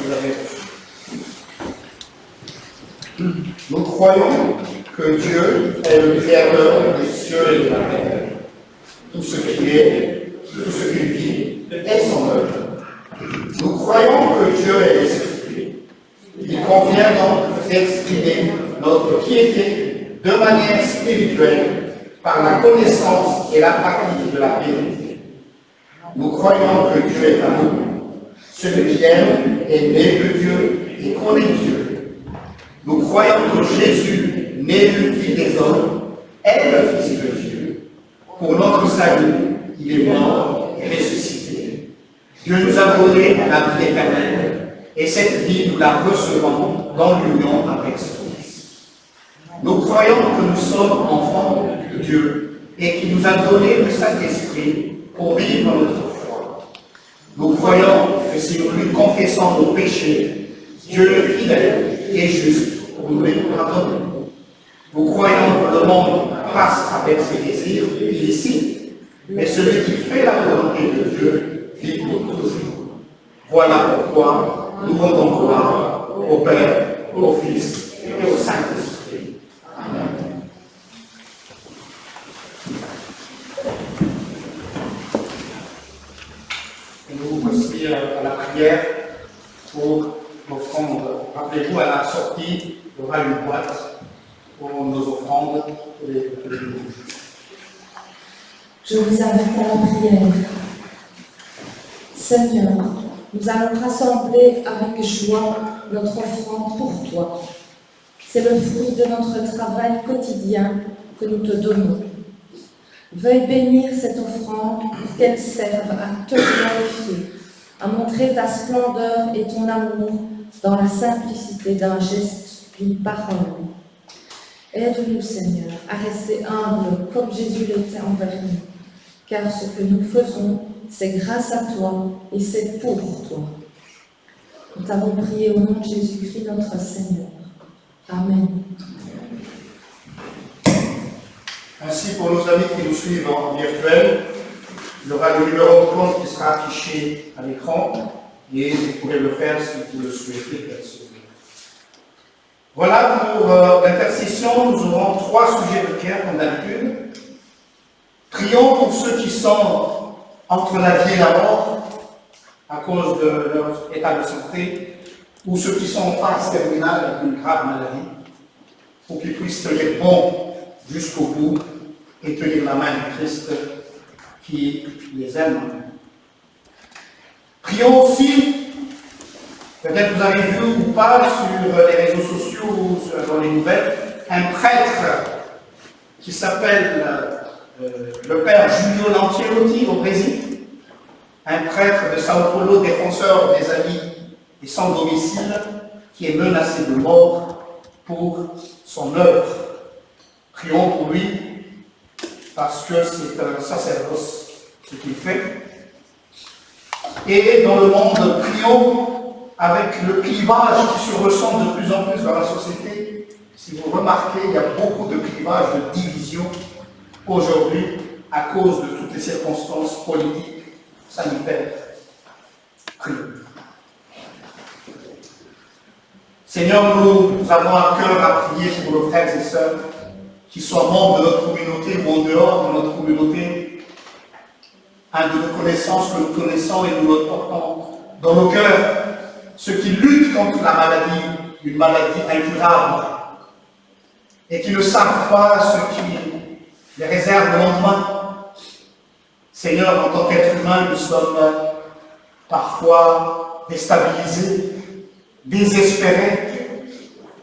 vous avez reçu. Nous croyons que Dieu est le Créateur des cieux et de la terre. Tout ce qui est, tout ce qui vit est son œuvre. Nous croyons que Dieu est l'Esprit. Il convient donc d'exprimer notre piété de manière spirituelle par la connaissance et la pratique de la vérité. Nous croyons que Dieu est amour. Celui qui aime est né de Dieu et connaît Dieu. Nous croyons que Jésus, né du Fils des hommes, est le Fils de Dieu. Pour notre salut, il est mort et ressuscité. Dieu nous a donné la vie éternelle, et cette vie, nous la recevons dans l'union avec son Fils. Nous croyons que nous sommes enfants de Dieu, et qu'il nous a donné le Saint-Esprit pour vivre notre foi. Nous croyons que si nous lui confessons nos péchés, Dieu est fidèle et juste pour nous les pardonner. Nous croyons que le monde passe avec ses désirs illicites, mais celui qui fait la volonté de Dieu vit pour toujours. Voilà pourquoi nous rendons gloire au Père, au Fils et au Saint-Esprit. Amen. Et nous voici à la prière pour l'offrande. Rappelez-vous, à la sortie, il y aura une boîte pour nos offrandes pour les Je vous invite à la prière. Seigneur, nous allons rassembler avec joie notre offrande pour toi. C'est le fruit de notre travail quotidien que nous te donnons. Veuille bénir cette offrande pour qu'elle serve à te glorifier, à montrer ta splendeur et ton amour dans la simplicité d'un geste, d'une parole. Aide-nous, Seigneur, à rester humbles comme Jésus l'était envers nous, car ce que nous faisons, c'est grâce à toi et c'est pour toi. Nous t'avons prié au nom de Jésus-Christ, notre Seigneur. Amen. Ainsi, pour nos amis qui nous suivent en virtuel, il y aura le numéro de compte qui sera affiché à l'écran et vous pourrez le faire si vous le souhaitez. Voilà pour l'intercession. Nous aurons 3 sujets de prière comme d'habitude. Prions pour ceux qui sont entre la vie et la mort à cause de leur état de santé, ou ceux qui sont en phase terminale avec une grave maladie, pour qu'ils puissent tenir bon jusqu'au bout et tenir la main du Christ qui les aime. Prions aussi, peut-être vous avez vu ou pas sur les réseaux sociaux ou dans les nouvelles, un prêtre qui s'appelle le père Julio Lancelotti au Brésil, un prêtre de Sao Paulo, défenseur des amis et sans domicile, qui est menacé de mort pour son œuvre. Prions pour lui, parce que c'est un sacerdoce, ce qu'il fait. Et dans le monde, prions avec le clivage qui se ressent de plus en plus dans la société. Si vous remarquez, il y a beaucoup de clivages, de division aujourd'hui à cause de toutes les circonstances politiques, sanitaires. Prions. Seigneur, nous avons à cœur à prier pour nos frères et sœurs qui soient membres de notre communauté ou en dehors de notre communauté, un de nos connaissances que nous connaissons et nous le portons dans nos cœurs, ceux qui luttent contre la maladie, une maladie incurable, et qui ne savent pas ce qui les réserve le lendemain. Seigneur, en tant qu'être humain, nous sommes parfois déstabilisés, désespérés,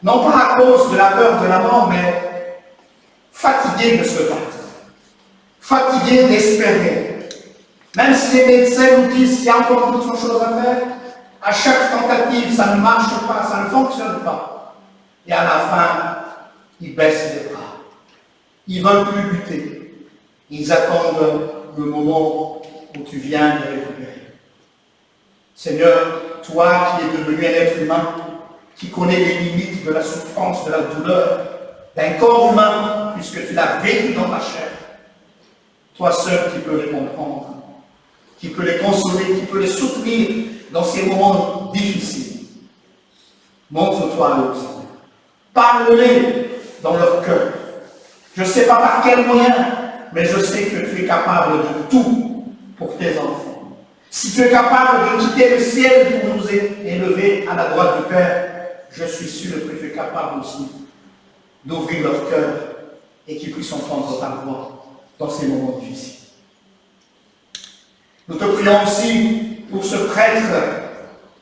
non pas à cause de la peur de la mort, mais fatigués de se battre, fatigués d'espérer. Même si les médecins nous disent qu'il y a encore d'autres choses à faire, à chaque tentative, ça ne marche pas, ça ne fonctionne pas. Et à la fin, ils baissent les bras. Ils ne veulent plus lutter. Ils attendent le moment où tu viens les récupérer. Seigneur, toi qui es devenu un être humain, qui connais les limites de la souffrance, de la douleur, d'un corps humain, puisque tu l'as vécu dans ta chair, toi seul qui peux les comprendre, qui peut les consoler, qui peut les soutenir dans ces moments difficiles. Montre-toi à eux, Seigneur. Parle-les dans leur cœur. Je ne sais pas par quel moyen, mais je sais que tu es capable de tout pour tes enfants. Si tu es capable de quitter le ciel pour nous élever à la droite du Père, je suis sûr que tu es capable aussi d'ouvrir leur cœur et qu'ils puissent entendre ta voix dans ces moments difficiles. Nous te prions aussi pour ce prêtre,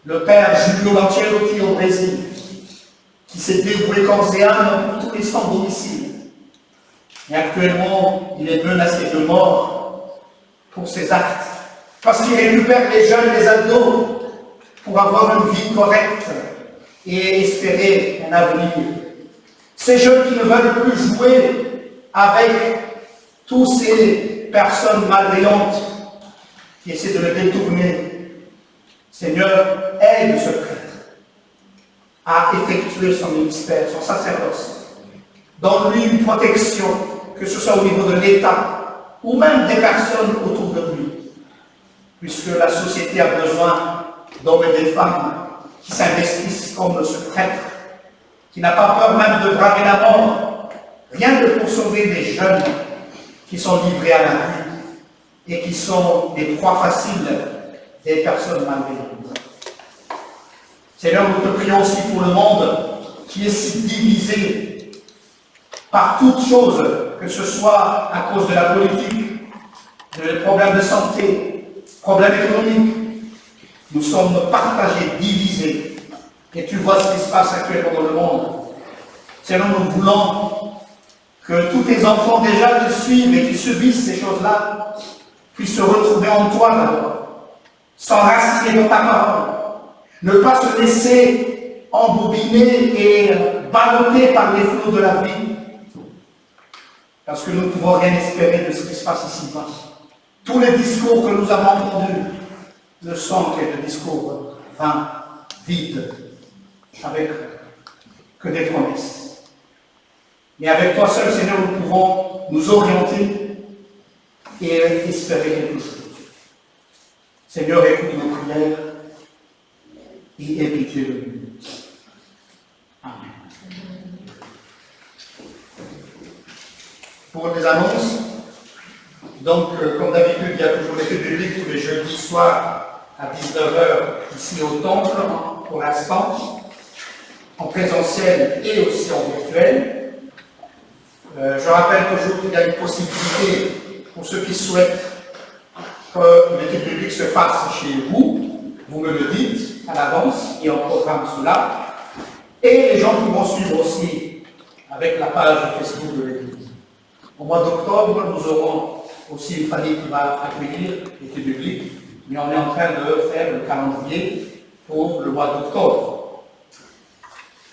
le Père Julio Lancelotti au Brésil, qui s'est dévoué corps et âme pour tous les sans domicile. Et actuellement, il est menacé de mort pour ses actes, parce qu'il récupère les jeunes, les ados, pour avoir une vie correcte et espérer un avenir. Ces jeunes qui ne veulent plus jouer avec toutes ces personnes malveillantes qui essaient de le détourner. Seigneur, aide ce prêtre à effectuer son ministère, son sacerdoce. Donne-lui une protection, que ce soit au niveau de l'État ou même des personnes autour de lui, puisque la société a besoin d'hommes et de femmes qui s'investissent comme ce prêtre, qui n'a pas peur même de braver la mort, rien que pour sauver des jeunes qui sont livrés à la rue et qui sont des proies faciles des personnes malveillantes. Seigneur, nous te prions aussi pour le monde qui est si divisé par toutes choses, que ce soit à cause de la politique, des problèmes de santé, problèmes économiques. Nous sommes partagés, divisés. Et tu vois ce qui se passe actuellement dans le monde. Seigneur, nous voulons que tous tes enfants déjà te suivent et qui subissent ces choses-là puissent se retrouver en toi d'abord, s'enraciner dans ta parole, ne pas se laisser embobiner et balloter par les flots de la vie, parce que nous ne pouvons rien espérer de ce qui se passe ici-bas. Tous les discours que nous avons entendus ne sont que des discours vains, vides, avec que des promesses. Mais avec toi seul, Seigneur, nous pouvons nous orienter et espérer quelque chose. Seigneur, écoute nos prières et aie pitié de nous. Amen. Pour les annonces, donc, comme d'habitude, il y a toujours l'étude biblique tous les jeudis soirs à 19h ici au temple, pour l'instant, en présentiel et aussi en virtuel. Je rappelle toujours qu'il y a une possibilité pour ceux qui souhaitent que l'étude biblique se fasse chez vous. Vous me le dites à l'avance et on programme cela. Et les gens pourront suivre aussi avec la page Facebook de l'Église. Au mois d'octobre, nous aurons aussi une famille qui va accueillir l'étude biblique, mais on est en train de faire le calendrier pour le mois d'octobre.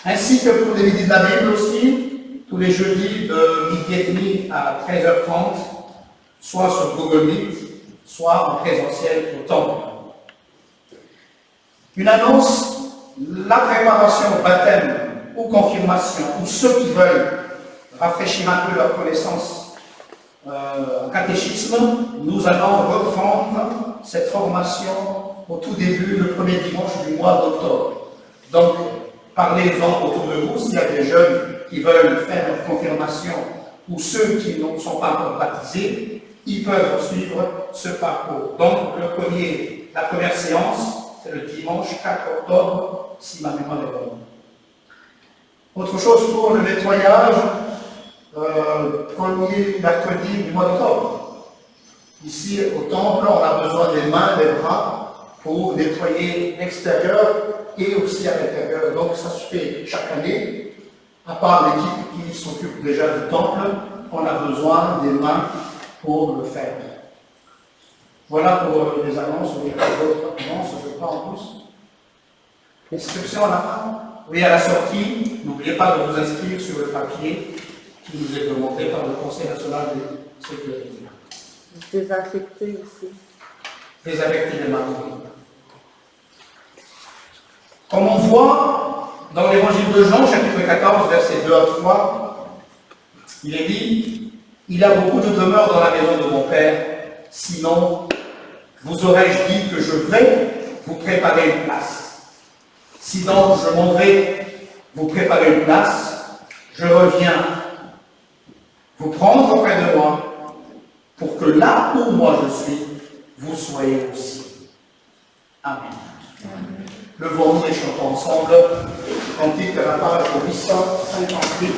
Ainsi que pour les midis de la Bible aussi, tous les jeudis de midi et demi à 13h30, soit sur Google Meet, soit en présentiel au temple. Une annonce, la préparation au baptême ou confirmation, ou ceux qui veulent rafraîchir un peu leur connaissance en catéchisme, nous allons reprendre cette formation au tout début, le premier dimanche du mois d'octobre. Donc, parlez-en autour de vous s'il y a des jeunes qui veulent faire leur confirmation ou ceux qui ne sont pas encore baptisés, ils peuvent suivre ce parcours. Donc, la première séance, c'est le dimanche 4 octobre, si ma mémoire est bonne. Autre chose pour le nettoyage, premier mercredi du mois d'octobre. Ici, au temple, on a besoin des mains, des bras pour nettoyer l'extérieur et aussi à l'intérieur. Donc, ça se fait chaque année. À part l'équipe qui s'occupe déjà du temple, on a besoin des mains pour le faire. Voilà pour les annonces. Il y a d'autres annonces, je crois, en plus. Inscription à la fin. Oui, à la sortie, n'oubliez pas de vous inscrire sur le papier qui nous est demandé par le Conseil national de sécurité. Désinfecter aussi. Désinfecter les mains. Comme on voit dans l'évangile de Jean, chapitre 14, versets 2 à 3, il est dit « Il y a beaucoup de demeures dans la maison de mon Père, sinon vous aurais-je dit que je vais vous préparer une place. Sinon je m'en vais vous préparer une place, je reviens vous prendre auprès de moi, pour que là où moi je suis, vous soyez aussi. Amen. Levons-nous et chantons ensemble, cantique à la page 858.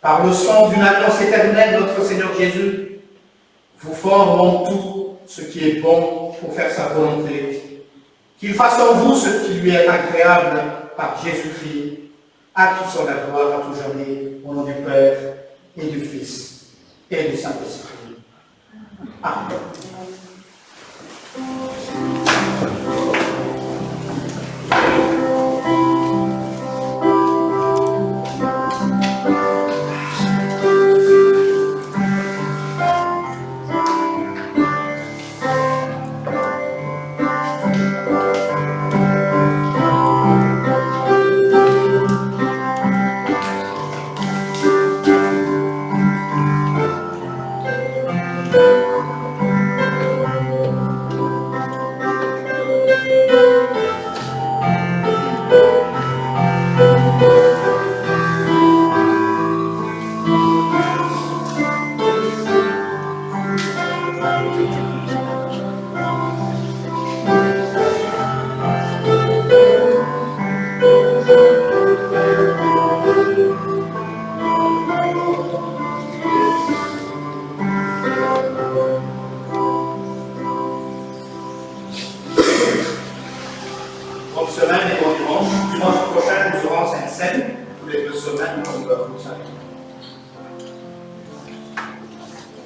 Par le sang d'une alliance éternelle, notre Seigneur Jésus, vous forme en tout ce qui est bon pour faire sa volonté. Qu'il fasse en vous ce qui lui est agréable par Jésus-Christ, à qui soit la gloire à tout jamais, au nom du Père et du Fils et du Saint-Esprit. Amen. Bonne semaine et bon dimanche. Dimanche prochain, nous aurons Sainte-Seine. Tous les 2 semaines, comme vous savez.